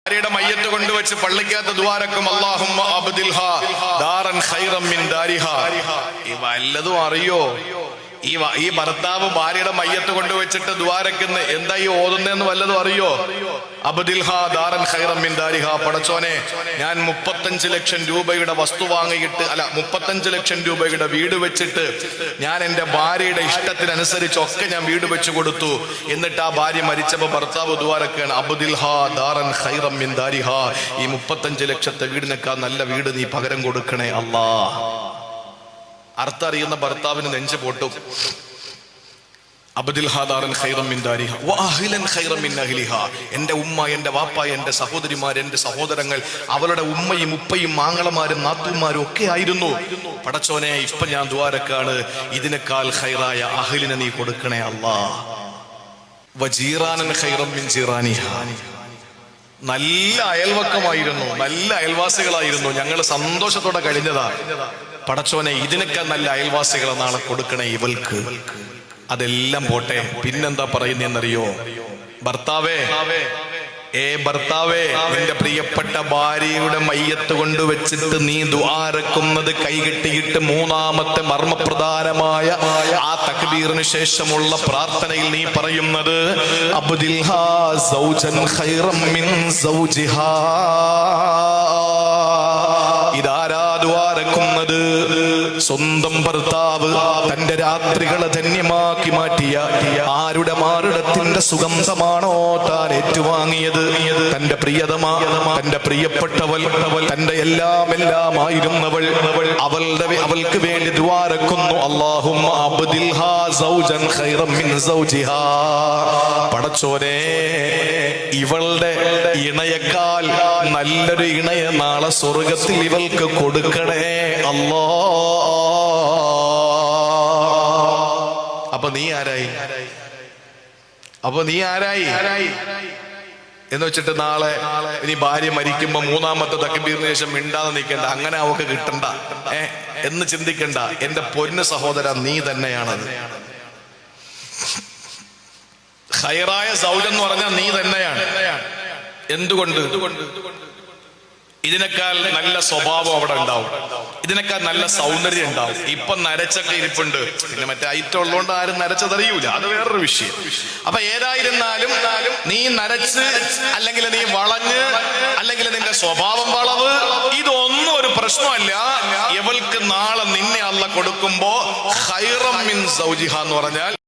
ഭാര്യയുടെ മയ്യത്ത് കൊണ്ടുവച്ച് പള്ളിക്കകത്ത് ദുആരക്കും അല്ലാഹുമ്മ അബ്ദിൽഹാ ദാറൻ ഖൈറൻ മിൻ ദാരിഹാ. ഈ വല്ലതും അറിയോ? ഈ ഭർത്താവ് ഭാര്യയുടെ മയ്യത്ത് കൊണ്ടുവച്ചിട്ട് ദുആരക്കുന്ന എന്താ ഈ ഓതുന്നതെന്ന് വല്ലതും അറിയോ? അബ്ദിൽഹാ ദാറൻ ഖൈറൻ മിൻ ദാരിഹാ. പടച്ചോനെ, ഞാൻ 35 ലക്ഷം രൂപയുടെ വസ്തു വാങ്ങിയിട്ട് 35 ലക്ഷം രൂപയുടെ വീട് വെച്ചിട്ട് ഞാൻ എന്റെ ഭാര്യയുടെ ഇഷ്ടത്തിനനുസരിച്ചൊക്കെ ഞാൻ വീട് വെച്ചു കൊടുത്തു. എന്നിട്ട് ആ ഭാര്യ മരിച്ചപ്പോ ഭർത്താവ് ദുആരക്കാണ്, അബ്ദിൽഹാ ദാറൻ ഖൈറൻ മിൻ ദാരിഹാ. ഈ 35 ലക്ഷത്തെ വീടിനേക്കാൾ നല്ല വീട് നീ പകരം കൊടുക്കണേ അല്ലാ. അർത്ഥം അറിയുന്ന ഭർത്താവിന് നെഞ്ച് പൊട്ടും. അബ്ദിൽഹാ ദാറൻ ഖൈറൻ മിൻ ദാരിഹാ വ അഹ്ലൻ ഖൈറൻ മിൻ അഹ്ലിഹാ. എന്റെ ഉമ്മ, എന്റെ വാപ്പ, എന്റെ സഹോദരിമാർ, എന്റെ സഹോദരങ്ങൾ, അവളുടെ ഉമ്മയും ഉപ്പയും മാങ്ങളമാരും നാത്തൂന്മാരും ഒക്കെ ആയിരുന്നു. പടച്ചോനെ, ഇപ്പൊ ഞാൻ ദുആരക്കാണ്, ഇതിനേക്കാൾ ഖൈറായ അഹ്ലിനെ നീ കൊടുക്കണേ അല്ലാ. വ ജീറാനൻ ഖൈറൻ മിൻ ജീറാനിഹാ. നല്ല അയൽവക്കമായിരുന്നു, നല്ല അയൽവാസികളായിരുന്നു, ഞങ്ങൾ സന്തോഷത്തോടെ കഴിഞ്ഞതാ. പടച്ചോനെ, ഇതിനൊക്കെ നല്ല അയൽവാസികളെ നാളെ കൊടുക്കണേ ഇവൾക്ക്. അതെല്ലാം പോട്ടെ, പിന്നെന്താ പറയുന്നറിയോ? ഭർത്താവേ, ഭർത്താവേ, നിന്റെ പ്രിയപ്പെട്ട ഭാര്യയുടെ മയ്യത്ത് കൊണ്ടുവച്ചിട്ട് നീ ദുആരക്കുന്നത് കൈകെട്ടിയിട്ട് മൂന്നാമത്തെ മർമ്മപ്രധാനമായ ആ തക്ബീറിന് ശേഷമുള്ള പ്രാർത്ഥനയിൽ നീ പറയുന്നത് അബ്ദിൽഹാ സൗജൻ ഖൈറൻ മിൻ സൗജിഹാ. ഇതാരാ ദുആരക്കുന്നത്? സ്വന്തം ഭർത്താവ് തന്റെ രാത്രികളെ ധന്യമാക്കി മാറ്റിയ ആരുടെ മാറിടത്തിന്റെ സുഗന്ധമാണോ താൻ ഏറ്റുവാങ്ങിയത്? തന്റെ പ്രിയതമാ, തന്റെ പ്രിയപ്പെട്ടവൾ, തന്റെ എല്ലാമായിരുന്നവൾ, അവൾക്ക് വേണ്ടി ദുആരക്കുന്നു. അല്ലാഹുമ്മ അബ്ദിൽഹാ സൗജൻ ഖൈറൻ മിൻ സൗജിഹാ. പടച്ചോനെ, ഇവളുടെ ഇണയേക്കാൾ നല്ലൊരു ഇണയെ നാളെ സ്വർഗത്തിൽ ഇവൾക്ക് കൊടുക്കണേ അല്ലാ. അപ്പൊ നീ ആരായി എന്ന് വെച്ചിട്ട് നാളെ ഇനി ഭാര്യ മരിക്കുമ്പോ മൂന്നാമത്തെ തക്ബീറിന് ശേഷം മിണ്ടാതെ നിൽക്കണ്ട, അങ്ങനെ അവക്ക് കിട്ടണ്ട എന്ന് ചിന്തിക്കണ്ട. എന്റെ പൊന്നു സഹോദര, നീ തന്നെയാണത്. ഖൈറായ സൗജ് എന്ന് പറഞ്ഞാൽ നീ തന്നെയാണ്. എന്തുകൊണ്ട്? ഇതിനേക്കാൾ നല്ല സ്വഭാവം അവിടെ ഉണ്ടാവും, ഇതിനേക്കാൾ നല്ല സൗന്ദര്യം ഉണ്ടാവും. ഇപ്പൊ നരച്ചൊക്കെ ഇരിപ്പുണ്ട്, പിന്നെ മറ്റേ ഐറ്റം ഉള്ളതുകൊണ്ട് ആരും നരച്ചതറിയൂല, അത് വേറൊരു വിഷയം. അപ്പൊ ഏതായിരുന്നാലും നീ നരച്ച്, അല്ലെങ്കിൽ നീ വളഞ്ഞ്, അല്ലെങ്കിൽ നിന്റെ സ്വഭാവം വളവ്, ഇതൊന്നും ഒരു പ്രശ്നമല്ല. ഇവൾക്ക് നാളെ നിന്നെ അല്ലാഹ് കൊടുക്കുമ്പോ ഖൈറൻ മിൻ സൗജിഹാ എന്ന് പറഞ്ഞാൽ